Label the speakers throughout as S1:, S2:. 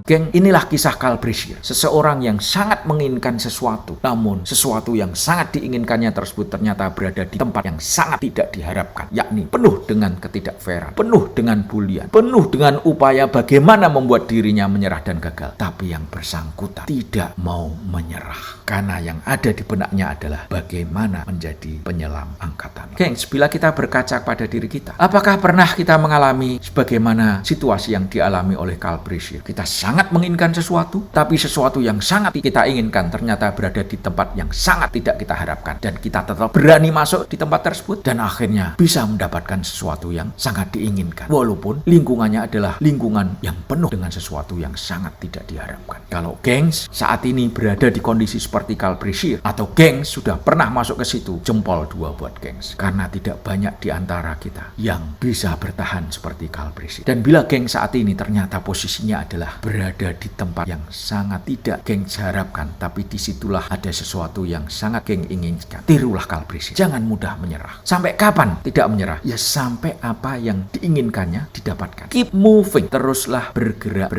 S1: Geng, inilah kisah Karl Brashear, seseorang yang sangat menginginkan sesuatu, namun sesuatu yang sangat diinginkannya tersebut ternyata berada di tempat yang sangat tidak diharapkan, yakni penuh dengan ketidakfairan, penuh dengan bulian, penuh dengan upaya bagaimana membuat dirinya menyerah dan gagal. Tapi yang bersangkutan tidak mau menyerah, karena yang ada di benaknya adalah bagaimana menjadi penyelam angkatan. Geng, bila kita berkaca pada diri kita, apakah pernah kita mengalami sebagaimana situasi yang dialami oleh Karl Brashear? Kita sangat menginginkan sesuatu, tapi sesuatu yang sangat kita inginkan ternyata berada di tempat yang sangat tidak kita harapkan, dan kita tetap berani masuk di tempat tersebut dan akhirnya bisa mendapatkan sesuatu yang sangat diinginkan, walaupun lingkungannya adalah lingkungan yang penuh dengan sesuatu yang sangat tidak diharapkan. Kalau gengs saat ini berada di kondisi seperti Karl Brashear, atau gengs sudah pernah masuk ke situ, jempol 2 buat gengs, karena tidak banyak di antara kita yang bisa bertahan seperti Karl Brashear. Dan bila gengs saat ini ternyata posisinya adalah berada di tempat yang sangat tidak gengs harapkan, tapi disitulah ada sesuatu yang sangat gengs inginkan, tirulah Karl Brashear. Jangan mudah menyerah. Sampai kapan tidak menyerah? Ya sampai apa yang diinginkannya didapatkan. Keep moving. Teruslah bergerak.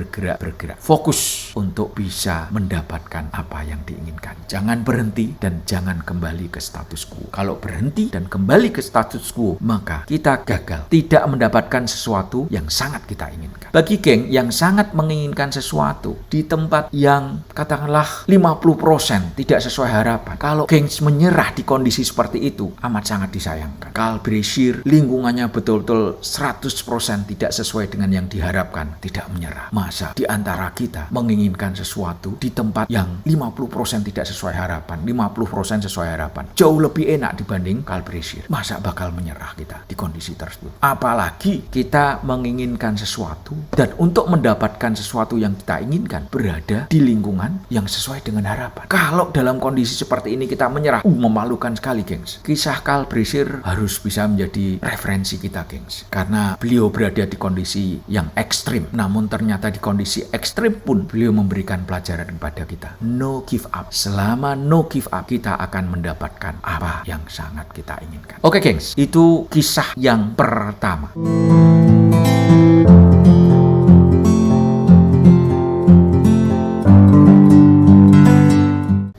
S1: Fokus untuk bisa mendapatkan apa yang diinginkan. Jangan berhenti dan jangan kembali ke status quo. Kalau berhenti dan kembali ke status quo, maka kita gagal. Tidak mendapatkan sesuatu yang sangat kita inginkan. Bagi geng yang sangat menginginkan sesuatu di tempat yang katakanlah 50% tidak sesuai harapan, kalau gengs menyerah di kondisi seperti itu amat sangat disayangkan. Karl Brashear lingkungannya betul-betul 100% tidak sesuai dengan yang diharapkan, tidak menyerah. Masa di antara kita menginginkan sesuatu di tempat yang 50% tidak sesuai harapan, 50% sesuai harapan, jauh lebih enak dibanding Karl Brashear. Masa bakal menyerah kita di kondisi tersebut? Apalagi kita menginginkan sesuatu dan untuk mendapatkan sesuatu yang kita inginkan berada di lingkungan yang sesuai dengan harapan. Kalau dalam kondisi seperti ini kita menyerah, memalukan sekali gengs. Kisah Karl Brashear harus bisa menjadi referensi kita gengs, karena beliau berada di kondisi yang ekstrim, namun ternyata di kondisi ekstrim pun beliau memberikan pelajaran kepada kita. No give up. Selama no give up, kita akan mendapatkan apa yang sangat kita inginkan. Oke gengs, itu kisah yang pertama.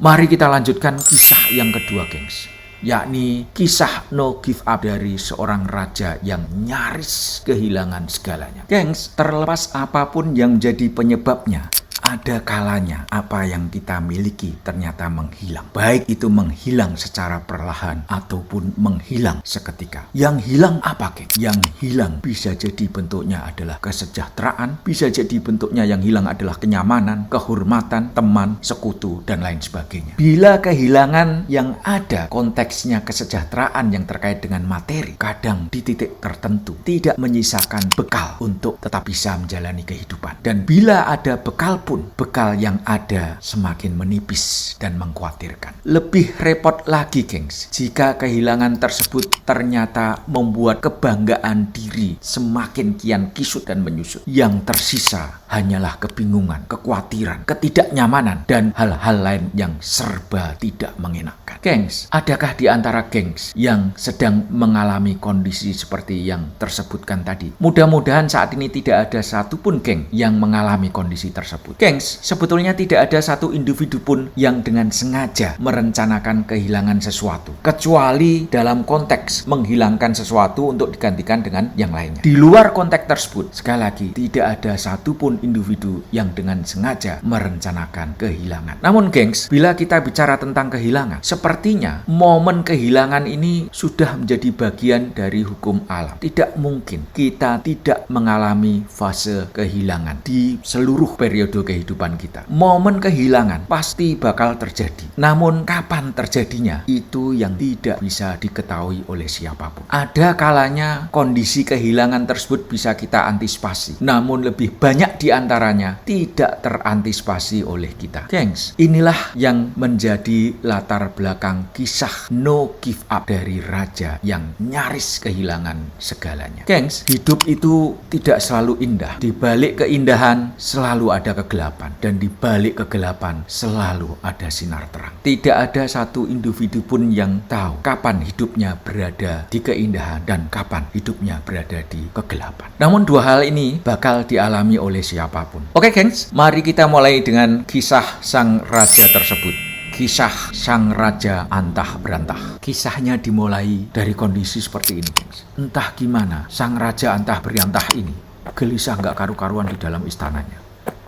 S1: Mari kita lanjutkan kisah yang kedua gengs, yakni kisah no give up dari seorang raja yang nyaris kehilangan segalanya. Gengs, terlepas apapun yang menjadi penyebabnya, ada kalanya apa yang kita miliki ternyata menghilang. Baik itu menghilang secara perlahan ataupun menghilang seketika. Yang hilang apa, geng? Yang hilang bisa jadi bentuknya adalah kesejahteraan, bisa jadi bentuknya yang hilang adalah kenyamanan, kehormatan, teman, sekutu, dan lain sebagainya. Bila kehilangan yang ada konteksnya kesejahteraan yang terkait dengan materi, kadang di titik tertentu tidak menyisakan bekal untuk tetap bisa menjalani kehidupan. Dan bila ada bekal pun, bekal yang ada semakin menipis dan mengkhawatirkan. Lebih repot lagi gengs, jika kehilangan tersebut ternyata membuat kebanggaan diri semakin kian kisut dan menyusut. Yang tersisa hanyalah kebingungan, kekhawatiran, ketidaknyamanan, dan hal-hal lain yang serba tidak mengenakan. Gengs, adakah di antara gengs yang sedang mengalami kondisi seperti yang tersebutkan tadi? Mudah-mudahan saat ini tidak ada satupun geng yang mengalami kondisi tersebut. Gengs, sebetulnya tidak ada satu individu pun yang dengan sengaja merencanakan kehilangan sesuatu, kecuali dalam konteks menghilangkan sesuatu untuk digantikan dengan yang lainnya. Di luar konteks tersebut, sekali lagi, tidak ada satupun individu yang dengan sengaja merencanakan kehilangan. Namun gengs, bila kita bicara tentang kehilangan, sepertinya momen kehilangan ini sudah menjadi bagian dari hukum alam. Tidak mungkin kita tidak mengalami fase kehilangan di seluruh periode kehidupan kita. Momen kehilangan pasti bakal terjadi. Namun kapan terjadinya, itu yang tidak bisa diketahui oleh siapapun. Ada kalanya kondisi kehilangan tersebut bisa kita antisipasi, namun lebih banyak di antaranya tidak terantisipasi oleh kita. Gengs, inilah yang menjadi latar belakang kisah no give up dari raja yang nyaris kehilangan segalanya. Gengs, hidup itu tidak selalu indah. Di balik keindahan selalu ada kegelapan, dan di balik kegelapan selalu ada sinar terang. Tidak ada satu individu pun yang tahu kapan hidupnya berada di keindahan dan kapan hidupnya berada di kegelapan. Namun dua hal ini bakal dialami oleh siapa? siapapun. Oke, gengs, mari kita mulai dengan kisah sang raja tersebut. Kisah sang raja antah berantah. Kisahnya dimulai dari kondisi seperti ini, gengs. Entah gimana sang raja antah berantah ini gelisah nggak karu-karuan di dalam istananya.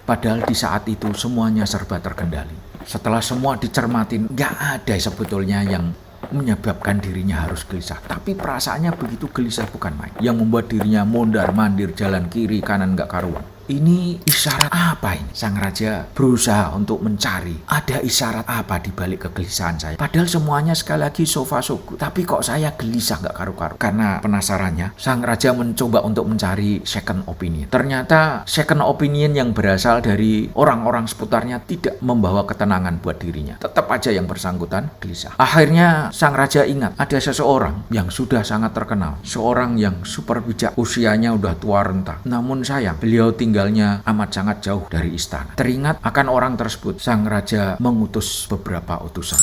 S1: Padahal di saat itu semuanya serba terkendali. Setelah semua dicermatin, nggak ada sebetulnya yang menyebabkan dirinya harus gelisah. Tapi perasaannya begitu gelisah bukan main. Yang membuat dirinya mondar-mandir jalan kiri kanan nggak karuan. Ini isyarat apa ini? Sang raja berusaha untuk mencari ada isyarat apa di balik kegelisahan saya. Padahal semuanya sekali lagi so far so good. Tapi kok saya gelisah gak karu-karu. Karena penasarannya, sang raja mencoba untuk mencari second opinion. Ternyata second opinion yang berasal dari orang-orang seputarnya tidak membawa ketenangan buat dirinya. Tetap aja yang bersangkutan gelisah. Akhirnya sang raja ingat ada seseorang yang sudah sangat terkenal. Seorang yang super bijak, usianya udah tua renta. Namun sayang, beliau tinggalnya amat sangat jauh dari istana. Teringat akan orang tersebut, sang raja mengutus beberapa utusan.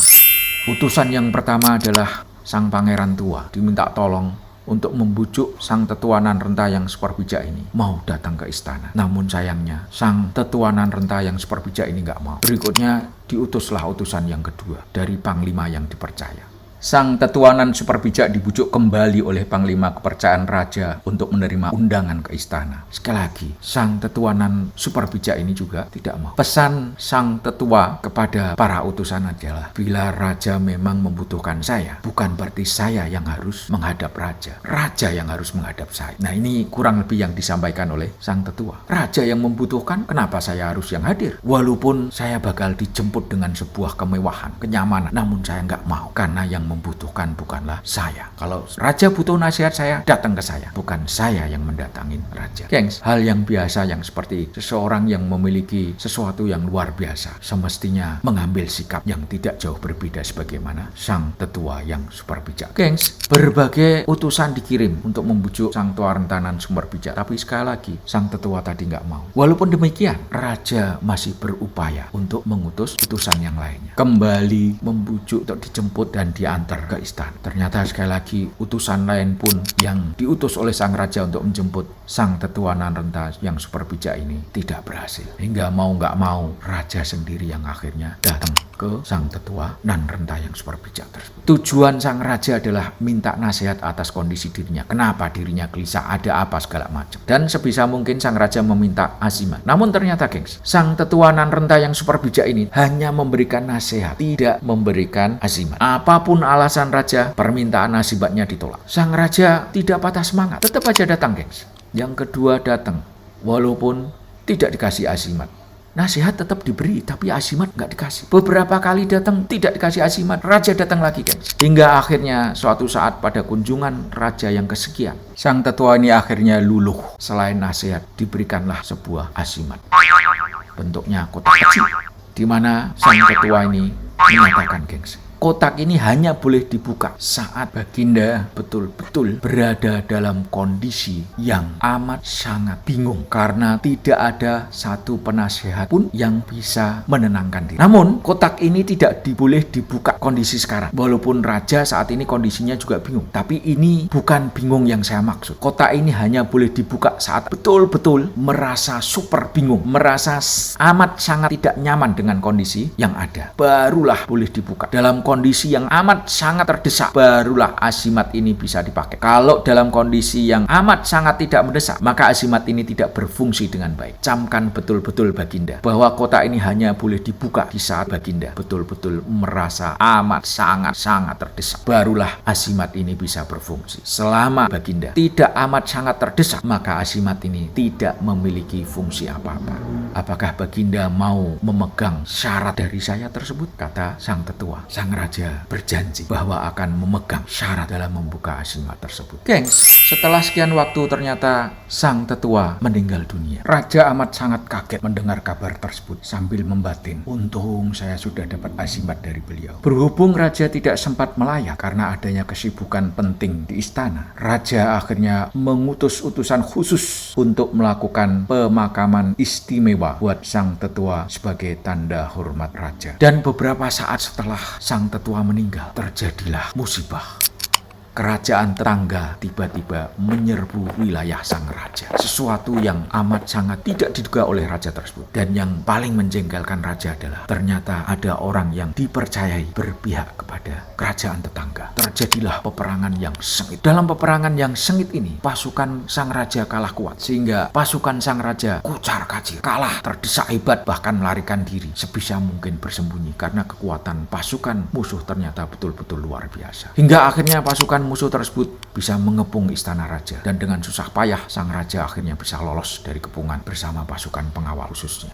S1: Utusan yang pertama adalah sang pangeran tua diminta tolong untuk membujuk sang tetuanan renta yang super bijak ini mau datang ke istana. Namun sayangnya sang tetuanan renta yang super bijak ini nggak mau. Berikutnya diutuslah utusan yang kedua dari panglima yang dipercaya. Sang tetuanan super bijak dibujuk kembali oleh panglima kepercayaan raja untuk menerima undangan ke istana. Sekali lagi, sang tetuanan super bijak ini juga tidak mau. Pesan sang tetua kepada para utusan adalah, bila raja memang membutuhkan saya, bukan berarti saya yang harus menghadap raja. Raja yang harus menghadap saya. Nah, ini kurang lebih yang disampaikan oleh sang tetua. Raja yang membutuhkan, kenapa saya harus yang hadir? Walaupun saya bakal dijemput dengan sebuah kemewahan, kenyamanan, namun saya nggak mau. Karena yang membutuhkan bukanlah saya. Kalau raja butuh nasihat saya, datang ke saya. Bukan saya yang mendatangin raja. Gengs, hal yang biasa yang seperti seseorang yang memiliki sesuatu yang luar biasa semestinya mengambil sikap yang tidak jauh berbeda sebagaimana sang tetua yang super bijak. Gengs, berbagai utusan dikirim untuk membujuk sang tua rentanan super bijak. Tapi sekali lagi, sang tetua tadi nggak mau. Walaupun demikian, raja masih berupaya untuk mengutus utusan yang lainnya. Kembali membujuk untuk dijemput dan diantar ke istana. Ternyata sekali lagi utusan lain pun yang diutus oleh sang raja untuk menjemput sang tetuanan renta yang super bijak ini tidak berhasil. Hingga mau nggak mau raja sendiri yang akhirnya datang ke sang tetua nan renta yang super bijak tersebut. Tujuan sang raja adalah minta nasihat atas kondisi dirinya. Kenapa dirinya gelisah, ada apa segala macam. Dan sebisa mungkin sang raja meminta azimat. Namun ternyata gengs, sang tetua nan renta yang super bijak ini hanya memberikan nasihat, tidak memberikan azimat. Apapun alasan raja, permintaan azimatnya ditolak. Sang raja tidak patah semangat, tetap aja datang gengs. Yang kedua datang, walaupun tidak dikasih azimat. Nasihat tetap diberi, tapi azimat nggak dikasih. Beberapa kali datang, tidak dikasih azimat. Raja datang lagi, gengs. Hingga akhirnya suatu saat pada kunjungan raja yang kesekian, sang tetua ini akhirnya luluh. Selain nasihat, diberikanlah sebuah azimat. Bentuknya kotak kecil, di mana sang tetua ini menyatakan, gengs, kotak ini hanya boleh dibuka saat Baginda betul-betul berada dalam kondisi yang amat sangat bingung. Karena tidak ada satu penasehat pun yang bisa menenangkan diri. Namun, kotak ini tidak boleh dibuka kondisi sekarang. Walaupun raja saat ini kondisinya juga bingung. Tapi ini bukan bingung yang saya maksud. Kotak ini hanya boleh dibuka saat betul-betul merasa super bingung. Merasa amat sangat tidak nyaman dengan kondisi yang ada. Barulah boleh dibuka. Dalam kondisi yang amat sangat terdesak, barulah azimat ini bisa dipakai. Kalau dalam kondisi yang amat sangat tidak mendesak, maka azimat ini tidak berfungsi dengan baik. Camkan betul-betul Baginda bahwa kotak ini hanya boleh dibuka di saat Baginda betul-betul merasa amat sangat terdesak. Barulah azimat ini bisa berfungsi. Selama Baginda tidak amat sangat terdesak, maka azimat ini tidak memiliki fungsi apa-apa. Apakah Baginda mau memegang syarat dari saya tersebut? Kata sang tetua. Sang raja berjanji bahwa akan memegang syarat dalam membuka azimat tersebut. Gengs, setelah sekian waktu ternyata sang tetua meninggal dunia. Raja amat sangat kaget mendengar kabar tersebut sambil membatin, untung saya sudah dapat azimat dari beliau. Berhubung raja tidak sempat melayat karena adanya kesibukan penting di istana, raja akhirnya mengutus utusan khusus untuk melakukan pemakaman istimewa buat sang tetua sebagai tanda hormat raja. Dan beberapa saat setelah sang tetua meninggal, terjadilah musibah. kerajaan tetangga tiba-tiba menyerbu wilayah sang raja. Sesuatu yang amat sangat tidak diduga oleh raja tersebut. Dan yang paling menjengkelkan raja adalah ternyata ada orang yang dipercayai berpihak kepada kerajaan tetangga. Terjadilah peperangan yang sengit. Dalam peperangan yang sengit ini, pasukan sang raja kalah kuat. Sehingga pasukan sang raja kucar-kacir, kalah, terdesak hebat, bahkan melarikan diri sebisa mungkin bersembunyi karena kekuatan pasukan musuh ternyata betul-betul luar biasa. Hingga akhirnya pasukan musuh tersebut bisa mengepung istana raja, dan dengan susah payah sang raja akhirnya bisa lolos dari kepungan bersama pasukan pengawal khususnya.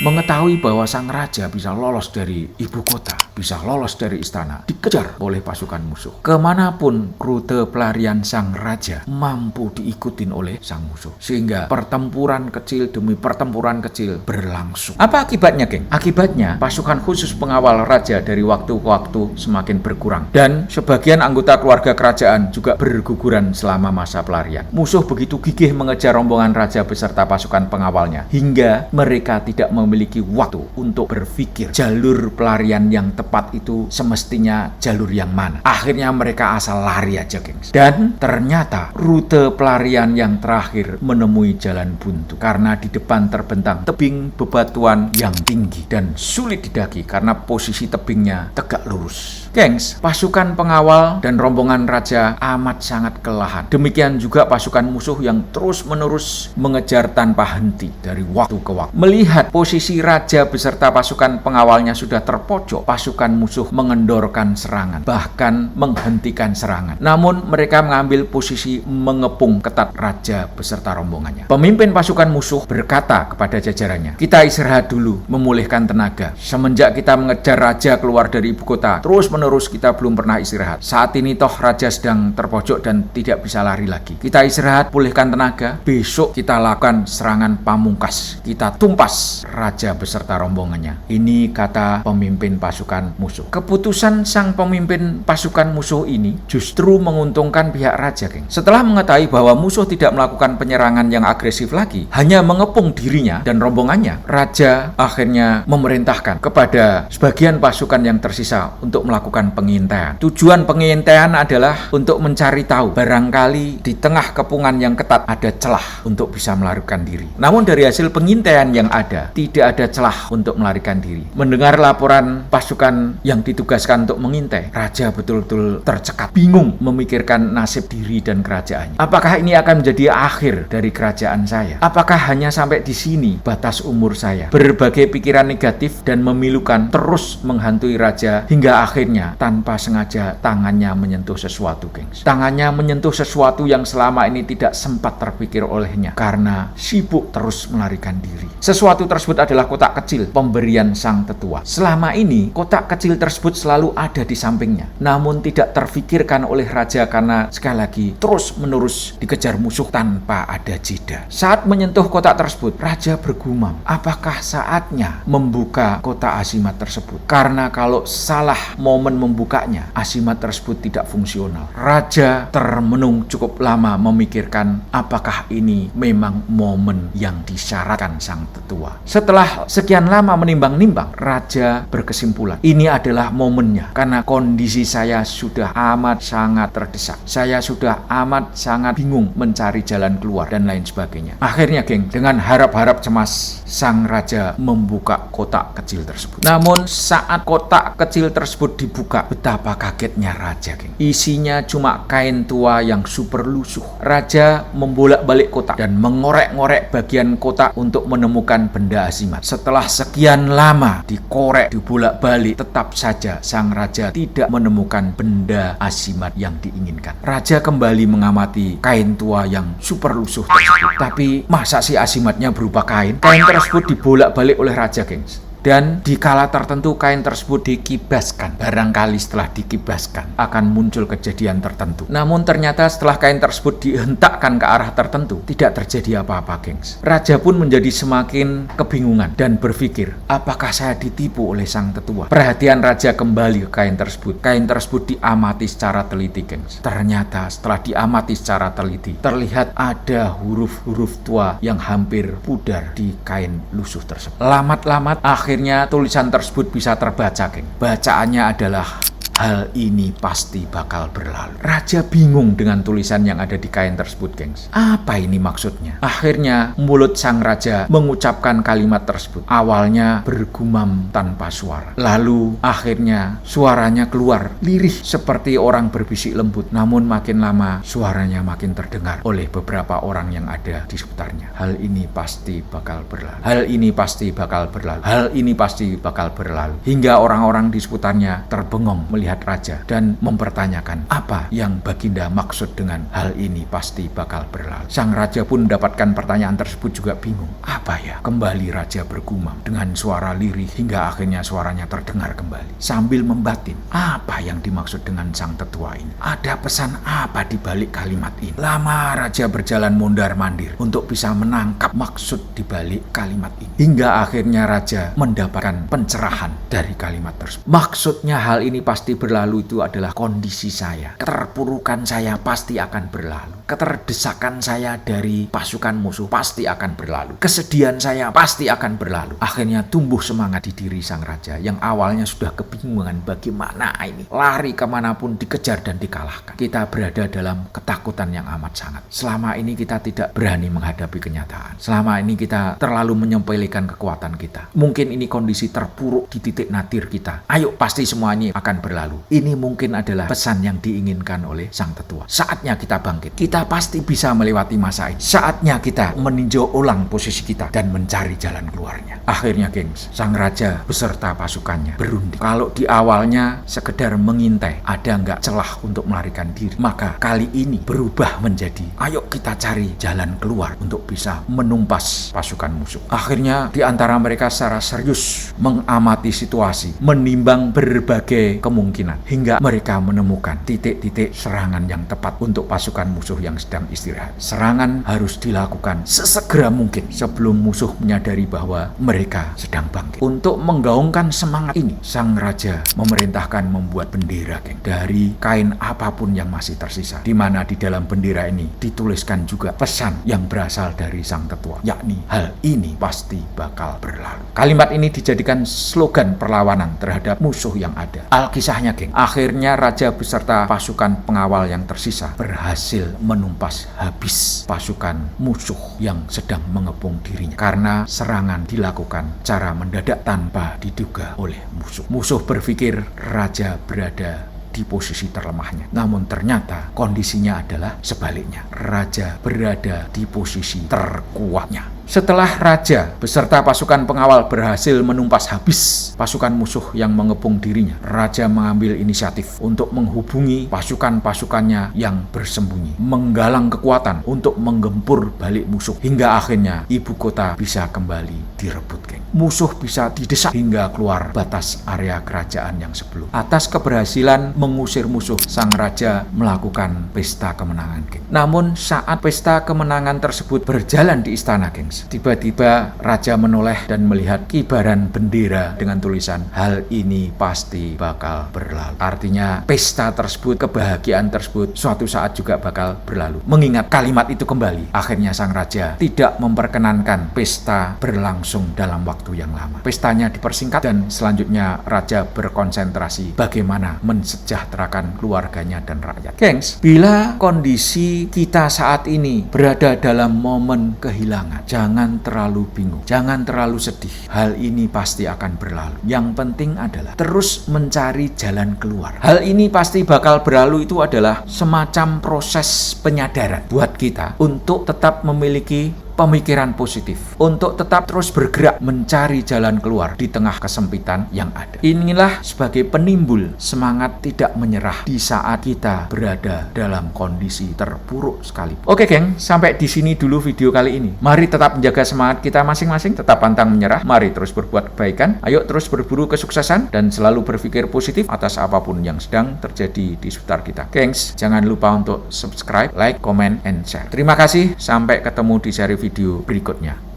S1: Mengetahui bahwa sang raja bisa lolos dari ibu kota, bisa lolos dari istana, dikejar oleh pasukan musuh. Kemanapun rute pelarian sang raja mampu diikutin oleh sang musuh. Sehingga pertempuran kecil demi pertempuran kecil berlangsung. Apa akibatnya, geng? Akibatnya pasukan khusus pengawal raja dari waktu ke waktu semakin berkurang. Dan sebagian anggota keluarga kerajaan juga berguguran selama masa pelarian. Musuh begitu gigih mengejar rombongan raja beserta pasukan pengawalnya, hingga mereka tidak memiliki waktu untuk berpikir jalur pelarian yang tepat itu semestinya jalur yang mana. Akhirnya mereka asal lari aja, gengs. Dan ternyata rute pelarian yang terakhir menemui jalan buntu karena di depan terbentang tebing bebatuan yang tinggi dan sulit didaki karena posisi tebingnya tegak lurus. Gengs, pasukan pengawal dan rombongan raja amat sangat kelelahan. Demikian juga pasukan musuh yang terus-menerus mengejar tanpa henti dari waktu ke waktu. Melihat posisi raja beserta pasukan pengawalnya sudah terpojok, pasukan musuh mengendorkan serangan, bahkan menghentikan serangan. Namun mereka mengambil posisi mengepung ketat raja beserta rombongannya. Pemimpin pasukan musuh berkata kepada jajarannya, "Kita istirahat dulu, memulihkan tenaga. Semenjak kita mengejar raja keluar dari ibu kota, terus-menerus kita belum pernah istirahat. Saat ini toh raja sedang terpojok dan tidak bisa lari lagi. Kita istirahat, pulihkan tenaga. Besok kita lakukan serangan pamungkas. Kita tumpas raja beserta rombongannya." Ini kata pemimpin pasukan musuh. Keputusan sang pemimpin pasukan musuh ini justru menguntungkan pihak raja, geng. Setelah mengetahui bahwa musuh tidak melakukan penyerangan yang agresif lagi, hanya mengepung dirinya dan rombongannya, raja akhirnya memerintahkan kepada sebagian pasukan yang tersisa untuk melakukan pengintaian. Tujuan pengintaian adalah untuk mencari tahu barangkali di tengah kepungan yang ketat ada celah untuk bisa melarikan diri. Namun dari hasil pengintaian yang ada, tidak ada celah untuk melarikan diri. Mendengar laporan pasukan yang ditugaskan untuk mengintai, raja betul-betul tercekat, bingung memikirkan nasib diri dan kerajaannya. Apakah ini akan menjadi akhir dari kerajaan saya? Apakah hanya sampai di sini batas umur saya? Berbagai pikiran negatif dan memilukan terus menghantui raja hingga akhirnya tanpa sengaja tangannya menyentuh sesuatu, gengs. Tangannya menyentuh sesuatu yang selama ini tidak sempat terpikir olehnya karena sibuk terus melarikan diri. Sesuatu tersebut adalah kotak kecil pemberian sang tetua. Selama ini kotak kecil tersebut selalu ada di sampingnya, namun tidak terfikirkan oleh raja karena sekali lagi terus-menerus dikejar musuh tanpa ada jeda. Saat menyentuh kotak tersebut, raja bergumam, apakah saatnya membuka kotak asimat tersebut? Karena kalau salah momen membukanya, asimat tersebut tidak fungsional. Raja termenung cukup lama memikirkan apakah ini memang momen yang disyaratkan sang tetua. Setelah sekian lama menimbang-nimbang, raja berkesimpulan, ini adalah momennya karena kondisi saya sudah amat sangat terdesak. Saya sudah amat sangat bingung mencari jalan keluar dan lain sebagainya. Akhirnya, geng, dengan harap-harap cemas, sang raja membuka kotak kecil tersebut. Namun saat kotak kecil tersebut dibuka, betapa kagetnya raja, geng. Isinya cuma kain tua yang super lusuh. Raja membolak-balik kotak dan mengorek-ngorek bagian kotak untuk menemukan benda asimat. Setelah sekian lama dikorek, dibolak-balik, tetap saja sang raja tidak menemukan benda asimat yang diinginkan. Raja kembali mengamati kain tua yang super lusuh tersebut. Tapi masa sih asimatnya berupa kain? Kain tersebut dibolak-balik oleh raja, gengs. Dan di kala tertentu kain tersebut dikibaskan. Barangkali setelah dikibaskan akan muncul kejadian tertentu. Namun ternyata setelah kain tersebut dihentakkan ke arah tertentu, tidak terjadi apa-apa, gengs. Raja pun menjadi semakin kebingungan dan berpikir, apakah saya ditipu oleh sang tetua? Perhatian raja kembali ke kain tersebut. Kain tersebut diamati secara teliti, gengs. Ternyata setelah diamati secara teliti, terlihat ada huruf-huruf tua yang hampir pudar di kain lusuh tersebut. Lamat-lamat akhirnya tulisan tersebut bisa terbaca, geng. Bacaannya adalah hal ini pasti bakal berlalu. Raja bingung dengan tulisan yang ada di kain tersebut, gengs. Apa ini maksudnya? Akhirnya mulut sang raja mengucapkan kalimat tersebut. Awalnya bergumam tanpa suara. Lalu akhirnya suaranya keluar lirih seperti orang berbisik lembut. Namun makin lama suaranya makin terdengar oleh beberapa orang yang ada di sekitarnya. Hal ini pasti bakal berlalu. Hal ini pasti bakal berlalu. Hal ini pasti bakal berlalu. Hingga orang-orang di sekitarnya terbengong melihat raja dan mempertanyakan apa yang Baginda maksud dengan hal ini pasti bakal berlalu. Sang raja pun mendapatkan pertanyaan tersebut juga bingung. Apa ya? Kembali raja bergumam dengan suara lirih hingga akhirnya suaranya terdengar kembali. Sambil membatin, apa yang dimaksud dengan sang tetua ini? Ada pesan apa di balik kalimat ini? Lama raja berjalan mondar-mandir untuk bisa menangkap maksud di balik kalimat ini. Hingga akhirnya raja mendapatkan pencerahan dari kalimat tersebut. Maksudnya hal ini pasti berlalu itu adalah kondisi saya. Keterpurukan saya pasti akan berlalu. Keterdesakan saya dari pasukan musuh pasti akan berlalu. Kesedihan saya pasti akan berlalu. Akhirnya tumbuh semangat di diri sang raja yang awalnya sudah kebingungan bagaimana ini. Lari kemanapun dikejar dan dikalahkan. Kita berada dalam ketakutan yang amat sangat. Selama ini kita tidak berani menghadapi kenyataan. Selama ini kita terlalu menyepelekan kekuatan kita. Mungkin ini kondisi terpuruk di titik nadir kita. Ayo, pasti semuanya akan berlalu. Ini mungkin adalah pesan yang diinginkan oleh sang tetua. Saatnya kita bangkit. Kita pasti bisa melewati masa ini. Saatnya kita meninjau ulang posisi kita dan mencari jalan keluarnya. Akhirnya, gengs, sang raja beserta pasukannya berunding. Kalau di awalnya sekedar mengintai, ada nggak celah untuk melarikan diri, maka kali ini berubah menjadi ayo kita cari jalan keluar untuk bisa menumpas pasukan musuh. Akhirnya di antara mereka secara serius mengamati situasi, menimbang berbagai kemungkinan hingga mereka menemukan titik-titik serangan yang tepat untuk pasukan musuh yang sedang istirahat. Serangan harus dilakukan sesegera mungkin sebelum musuh menyadari bahwa mereka sedang bangkit. Untuk menggaungkan semangat ini, sang raja memerintahkan membuat bendera, geng, dari kain apapun yang masih tersisa, di mana di dalam bendera ini dituliskan juga pesan yang berasal dari sang tetua, yakni hal ini pasti bakal berlalu. Kalimat ini dijadikan slogan perlawanan terhadap musuh yang ada. Alkisahnya, geng, akhirnya raja beserta pasukan pengawal yang tersisa berhasil menumpas habis pasukan musuh yang sedang mengepung dirinya karena serangan dilakukan cara mendadak tanpa diduga oleh musuh. Musuh berpikir raja berada di posisi terlemahnya. Namun ternyata kondisinya adalah sebaliknya. Raja berada di posisi terkuatnya. Setelah raja beserta pasukan pengawal berhasil menumpas habis pasukan musuh yang mengepung dirinya, raja mengambil inisiatif untuk menghubungi pasukan-pasukannya yang bersembunyi, menggalang kekuatan untuk menggempur balik musuh hingga akhirnya ibu kota bisa kembali direbut, geng. Musuh bisa didesak hingga keluar batas area kerajaan yang sebelum. Atas keberhasilan mengusir musuh, sang raja melakukan pesta kemenangan, geng. Namun saat pesta kemenangan tersebut berjalan di istana, geng, tiba-tiba raja menoleh dan melihat kibaran bendera dengan tulisan hal ini pasti bakal berlalu. Artinya pesta tersebut, kebahagiaan tersebut suatu saat juga bakal berlalu. Mengingat kalimat itu kembali, akhirnya sang raja tidak memperkenankan pesta berlangsung dalam waktu yang lama. Pestanya dipersingkat dan selanjutnya raja berkonsentrasi bagaimana mensejahterakan keluarganya dan rakyat. Gengs, bila kondisi kita saat ini berada dalam momen kehilangan, jangan terlalu bingung, jangan terlalu sedih. Hal ini pasti akan berlalu. Yang penting adalah terus mencari jalan keluar. Hal ini pasti bakal berlalu itu adalah semacam proses penyadaran buat kita untuk tetap memiliki pemikiran positif, untuk tetap terus bergerak mencari jalan keluar di tengah kesempitan yang ada. Inilah sebagai penimbul semangat tidak menyerah di saat kita berada dalam kondisi terpuruk sekali. Oke, geng, sampai di sini dulu video kali ini. Mari tetap menjaga semangat kita masing-masing, tetap pantang menyerah. Mari terus berbuat kebaikan. Ayo terus berburu kesuksesan dan selalu berpikir positif atas apapun yang sedang terjadi di sekitar kita. Gengs, jangan lupa untuk subscribe, like, comment, and share. Terima kasih, sampai ketemu di seri video berikutnya.